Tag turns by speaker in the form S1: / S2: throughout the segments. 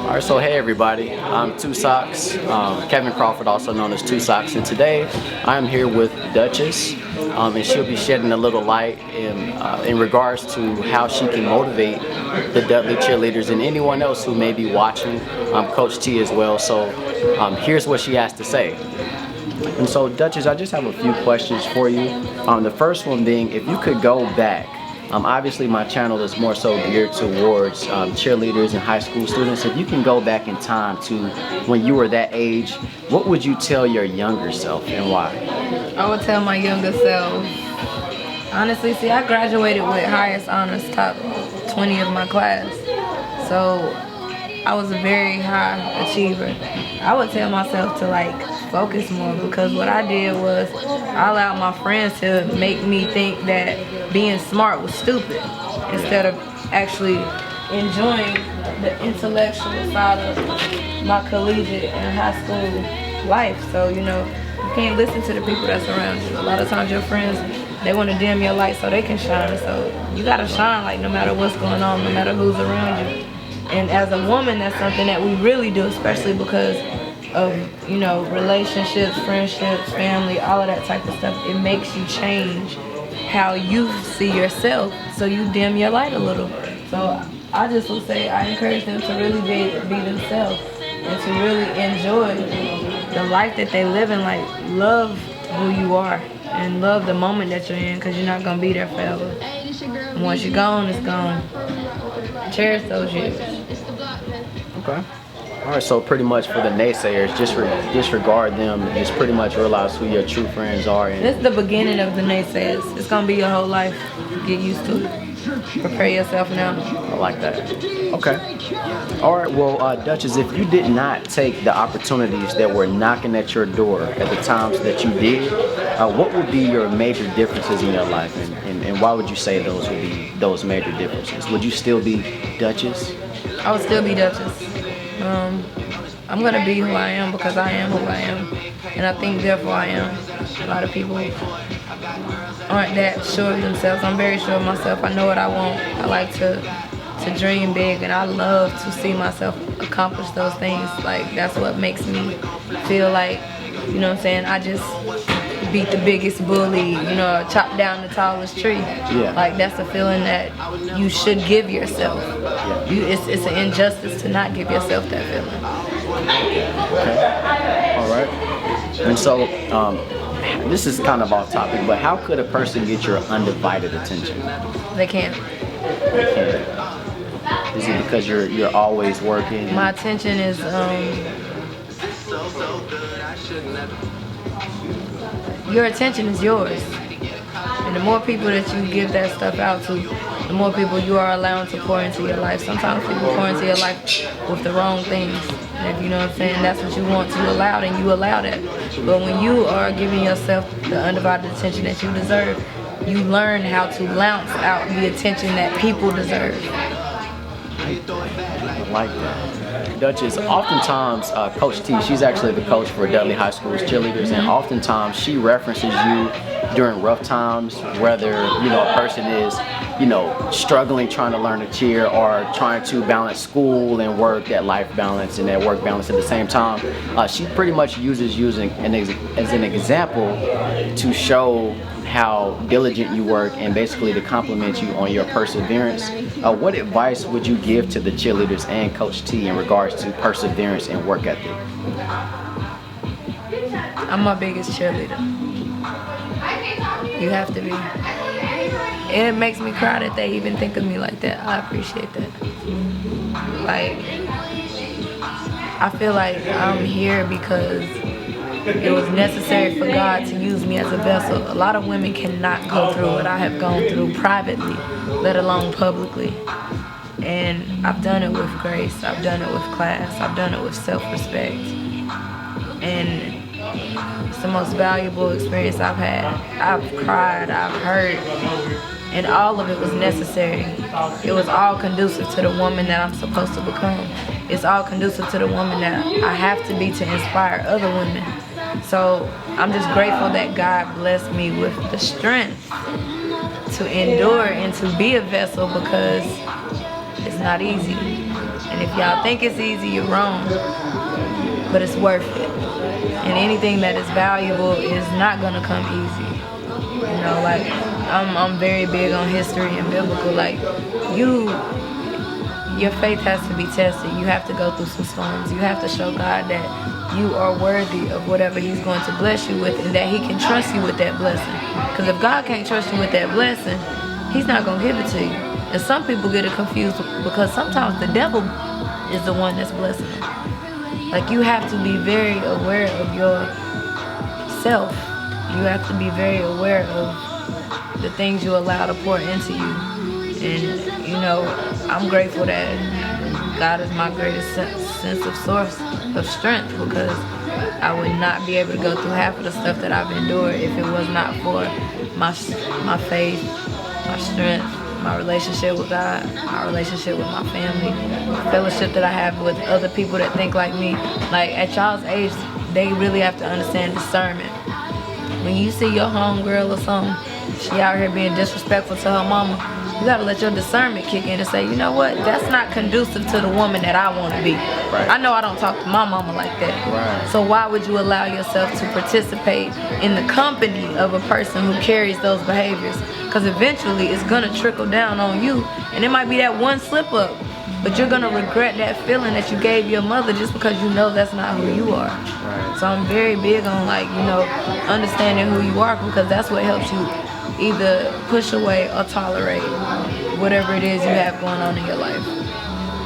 S1: Alright, so hey everybody, I'm Sockz, Kevin Crawford, also known as Sockz, and today I'm here with Dutchess, and she'll be shedding a little light in regards to how she can motivate the Dudley cheerleaders and anyone else who may be watching, Coach T as well. So here's what she has to say. And so Dutchess, I just have a few questions for you. The first one being, if you could go back, obviously my channel is more so geared towards cheerleaders and high school students. If you can go back in time to when you were that age, what would you tell your younger self and why?
S2: I would tell my younger self, honestly, see, I graduated with highest honors, top 20 of my class. So I was a very high achiever. I would tell myself to focus more, because what I did was I allowed my friends to make me think that being smart was stupid instead of actually enjoying the intellectual side of my collegiate and high school life. So, you can't listen to the people that's around you. A lot of times your friends, they want to dim your light so they can shine. So you got to shine no matter what's going on, no matter who's around you. And as a woman, that's something that we really do, especially because of, relationships, friendships, family, all of that type of stuff. It makes you change how you see yourself, so you dim your light a little. So I just would say I encourage them to really be themselves and to really enjoy the life that they live in. Love who you are and love the moment that you're in, because you're not going to be there forever. And once you're gone, it's gone. Cherish those years.
S1: Okay. Alright, so pretty much for the naysayers, disregard them, just pretty much realize who your true friends are.
S2: This is the beginning of the naysayers. It's going to be your whole life. Get used to it. Prepare yourself now.
S1: I like that. Okay. Alright, well, Dutchess, if you did not take the opportunities that were knocking at your door at the times that you did, what would be your major differences in your life, and why would you say those would be those major differences? Would you still be Dutchess?
S2: I would still be Dutchess. I'm going to be who I am because I am who I am, and I think therefore I am. A lot of people aren't that sure of themselves. I'm very sure of myself. I know what I want. I like to dream big, and I love to see myself accomplish those things. That's what makes me feel like, I just beat the biggest bully, chop down the tallest tree.
S1: Yeah.
S2: That's a feeling that you should give yourself. It's an injustice to not give yourself that feeling.
S1: Okay. All right. And so, this is kind of off topic, but how could a person get your undivided attention?
S2: They can't.
S1: They can't. Is it because you're always working?
S2: My attention is your attention is yours, and the more people that you give that stuff out to, the more people you are allowed to pour into your life. Sometimes people pour into your life with the wrong things, and if you know what I'm saying, that's what you want to allow, and you allow that. But when you are giving yourself the undivided attention that you deserve, you learn how to lounce out the attention that people deserve.
S1: I like that. Dutchess, oftentimes Coach T, she's actually the coach for Dudley High School's cheerleaders, and oftentimes she references you during rough times, whether a person is struggling trying to learn to cheer, or trying to balance school and work, that life balance and that work balance at the same time. She pretty much uses as an example to show how diligent you work and basically to compliment you on your perseverance. What advice would you give to the cheerleaders and Coach T in regards to perseverance and work ethic?
S2: I'm my biggest cheerleader. You have to be. And it makes me cry that they even think of me like that. I appreciate that. I feel like I'm here because it was necessary for God to use me as a vessel. A lot of women cannot go through what I have gone through privately, let alone publicly. And I've done it with grace. I've done it with class. I've done it with self-respect. And it's the most valuable experience I've had. I've cried, I've hurt, and all of it was necessary. It was all conducive to the woman that I'm supposed to become. It's all conducive to the woman that I have to be to inspire other women. So I'm just grateful that God blessed me with the strength to endure and to be a vessel, because it's not easy. And And if y'all think it's easy, you're wrong. But it's worth it. And anything that is valuable is not gonna come easy. You know, like I'm very big on history and biblical. Like your faith has to be tested. You have to go through some storms. You have to show God that you are worthy of whatever He's going to bless you with, and that He can trust you with that blessing. Because if God can't trust you with that blessing, He's not gonna give it to you. And some people get it confused because sometimes the devil is the one that's blessing them. Like you have to be very aware of yourself. You have to be very aware of the things you allow to pour into you. And you know, I'm grateful that God is my greatest sense of source of strength, because I would not be able to go through half of the stuff that I've endured if it was not for my faith, my strength, my relationship with God, my relationship with my family, the fellowship that I have with other people that think like me. Like at y'all's age, they really have to understand discernment. When you see your homegirl or something, she out here being disrespectful to her mama, you gotta let your discernment kick in and say, you know what, that's not conducive to the woman that I want to be.
S1: Right.
S2: I know I don't talk to my mama like that.
S1: Right.
S2: So why would you allow yourself to participate in the company of a person who carries those behaviors? Because eventually it's gonna trickle down on you, and it might be that one slip up, but you're gonna regret that feeling that you gave your mother just because you know that's not who you are.
S1: Right.
S2: So I'm very big on, like, you know, understanding who you are, because that's what helps you either push away or tolerate whatever it is you have going on in your life.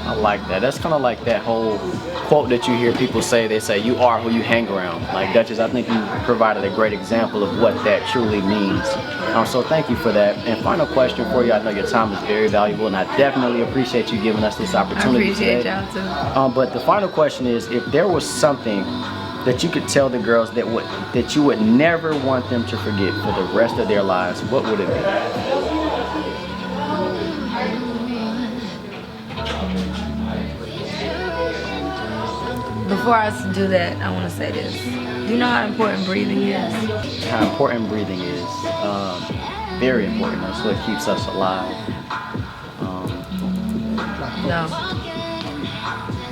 S1: I like that. That's kind of like that whole quote that you hear people say. They say, you are who you hang around. Like Dutchess, I think you provided a great example of what that truly means. So thank you for that. And final question for you. I know your time is very valuable, and I definitely appreciate you giving us this opportunity.
S2: I appreciate
S1: today.
S2: y'all too.
S1: But the final question is, if there was something that you could tell the girls that you would never want them to forget for the rest of their lives, what would it be?
S2: Before I do that, I want to say this. Do you know how important breathing is?
S1: How important breathing is. Very important. That's what keeps us alive.
S2: No.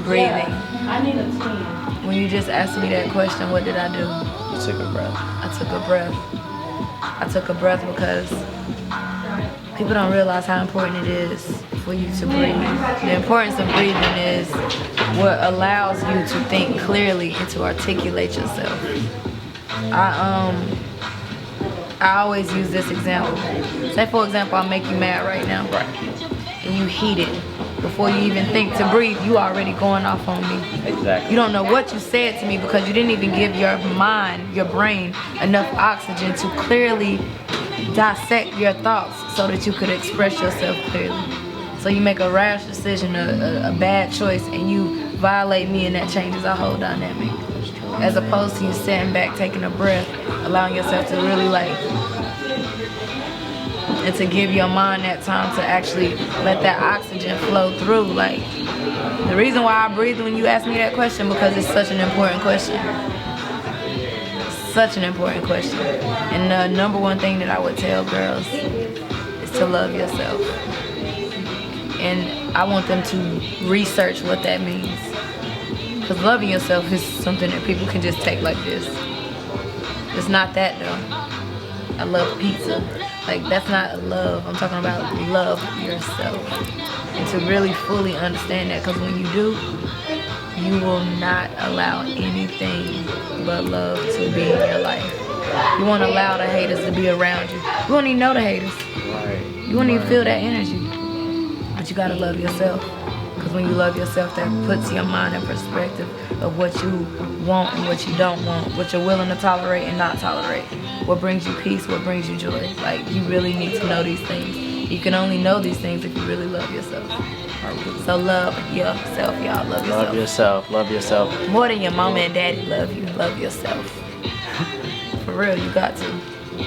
S2: Breathing. When you just asked me that question, what did I do?
S1: You took a breath.
S2: I took a breath. I took a breath because people don't realize how important it is for you to breathe. The importance of breathing is what allows you to think clearly and to articulate yourself. I always use this example. Say, for example, I make you mad right now.
S1: Right.
S2: And you heat it. Before you even think to breathe, you already going off on me.
S1: Exactly.
S2: You don't know what you said to me because you didn't even give your mind, your brain, enough oxygen to clearly dissect your thoughts so that you could express yourself clearly. So you make a rash decision, a bad choice, and you violate me, and that changes our whole dynamic. As opposed to you sitting back, taking a breath, allowing yourself to really and to give your mind that time to actually let that oxygen flow through. Like, the reason why I breathe when you ask me that question, because it's such an important question. Such an important question. And the number one thing that I would tell girls is to love yourself. And I want them to research what that means. Because loving yourself is something that people can just take like this. It's not that though. I love pizza. Like, that's not love. I'm talking about love yourself. And to really fully understand that, because when you do, you will not allow anything but love to be in your life. You won't allow the haters to be around you. You won't even know the haters.
S1: Right.
S2: You won't even feel that energy. But you gotta love yourself. Because when you love yourself, that puts your mind in perspective of what you want and what you don't want, what you're willing to tolerate and not tolerate, what brings you peace, what brings you joy. Like, you really need to know these things. You can only know these things if you really love yourself. So love yourself, y'all. Love yourself.
S1: Love yourself. Love yourself.
S2: More than your mama and daddy love you. Love yourself. For real, you got to.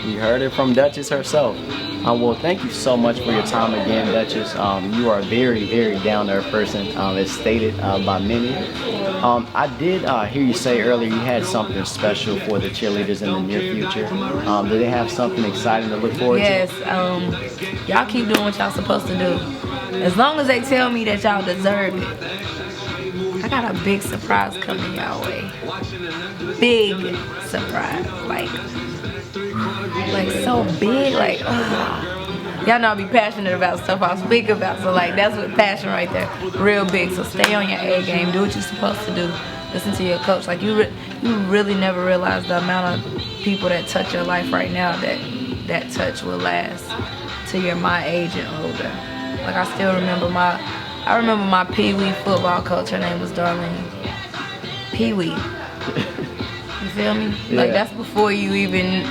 S1: You heard it from Dutchess herself. Well, thank you so much for your time again, Dutchess. You are a very, very down-to-earth person, as stated by many. I did hear you say earlier you had something special for the cheerleaders in the near future. Do they have something exciting to look forward to?
S2: Yes. Y'all keep doing what y'all supposed to do. As long as they tell me that y'all deserve it. got a big surprise coming y'all way. Big surprise, like so big, like y'all know I be passionate about stuff I speak about, so like that's what passion right there, real big. So stay on your A game, do what you're supposed to do, listen to your coach. Like you really never realize the amount of people that touch your life right now that touch will last till you're my age and older. Like I still remember my Pee-wee football coach. Her name was Darlene. Pee-wee. You feel me?
S1: Yeah.
S2: Like that's before you even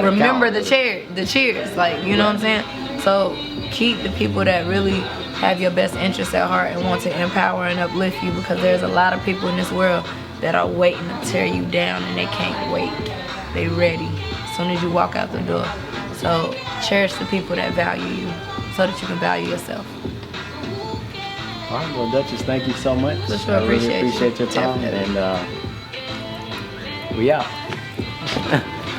S2: remember the cheers. Like, you know what I'm saying? So keep the people that really have your best interests at heart and want to empower and uplift you, because there's a lot of people in this world that are waiting to tear you down and they can't wait. They ready as soon as you walk out the door. So cherish the people that value you so that you can value yourself.
S1: All right, well, Dutchess, thank you so much.
S2: For sure,
S1: I really
S2: appreciate
S1: appreciate your time.
S2: Definitely.
S1: And we out.